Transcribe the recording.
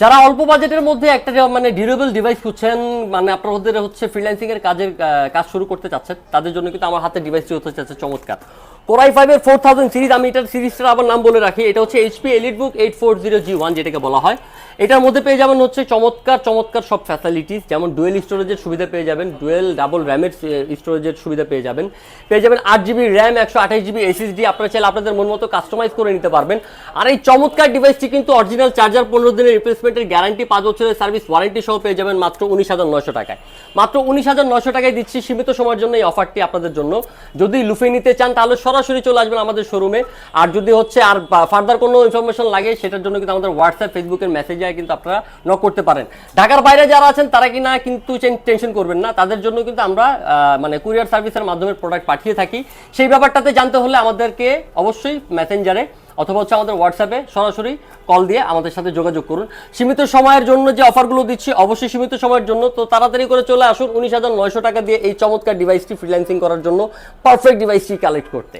যারা অল্প বাজেটের মধ্যে একটা মানে ডিউরেবল ডিভাইস খুঁজছেন, মানে আপনাদের হচ্ছে ফ্রিল্যান্সিং এর কাজ শুরু করতে চাচ্ছেন, তাদের জন্য কিন্তু আমার হাতে ডিভাইসটি হতে যাচ্ছে চমৎকার। কোরাই 5 এর 4000 সিরিজ, আমি এটার সিরিজটার আবার নাম বলে রাখি, এটা হচ্ছে HP EliteBook 840G1 যেটাকে বলা হয়। এটার মধ্যে পেয়ে যাবেন হচ্ছে চমৎকার চমৎকার সব ফ্যাসিলিটিস, যেমন ডুয়েল স্টোরেজের সুবিধা পেয়ে যাবেন, ডুয়েল ডাবল র্যামের স্টোরেজের সুবিধা পেয়ে যাবেন, 8GB র্যাম 128GB SSD, আপনারা চাইলে আপনাদের মন মতো কাস্টমাইজ করে নিতে পারবেন। আর এই চমৎকার ডিভাইসটি কিন্তু অরিজিনাল চার্জার, 15 দিনের রিপ্লেসমেন্টের গ্যারান্টি, 5 বছরের সার্ভিস ওয়ারেন্টি সহ পেয়ে যাবেন মাত্র 19,900 টাকায়। মাত্র 19,900 টাকায় দিচ্ছি সীমিত সময়ের জন্য এই অফারটি আপনাদের জন্য। যদি লুফে নিতে চান তাহলে সরাসরি চলে আসবেন আমাদের শোরুমে। আর যদি হচ্ছে আর ফার্দার কোনো ইনফরমেশন লাগে সেটার জন্য কিন্তু আমাদের হোয়াটসঅ্যাপ ফেসবুকের মেসেজে কিন্তু আপনারা নক করতে পারেন। ঢাকার বাইরে যারা আছেন তারা কিনা কিন্তু টেনশন করবেন না, তাদের জন্য কিন্তু আমরা মানে কুরিয়ার সার্ভিসের মাধ্যমে প্রোডাক্ট পাঠিয়ে থাকি। সেই ব্যাপারটাতে জানতে হলে আমাদেরকে অবশ্যই মেসেঞ্জারে অথবা হচ্ছে আমাদের হোয়াটসঅ্যাপে সরাসরি কল দিয়ে আমাদের সাথে যোগাযোগ করুন। সীমিত সময়ের জন্য যে অফারগুলো দিচ্ছি অবশ্যই সীমিত সময়ের জন্য, তো তাড়াতাড়ি করে চলে আসুন 19,900 টাকা দিয়ে এই চমৎকার ডিভাইসটি ফ্রিল্যান্সিং করার জন্য, পারফেক্ট ডিভাইসটি কালেক্ট করতে।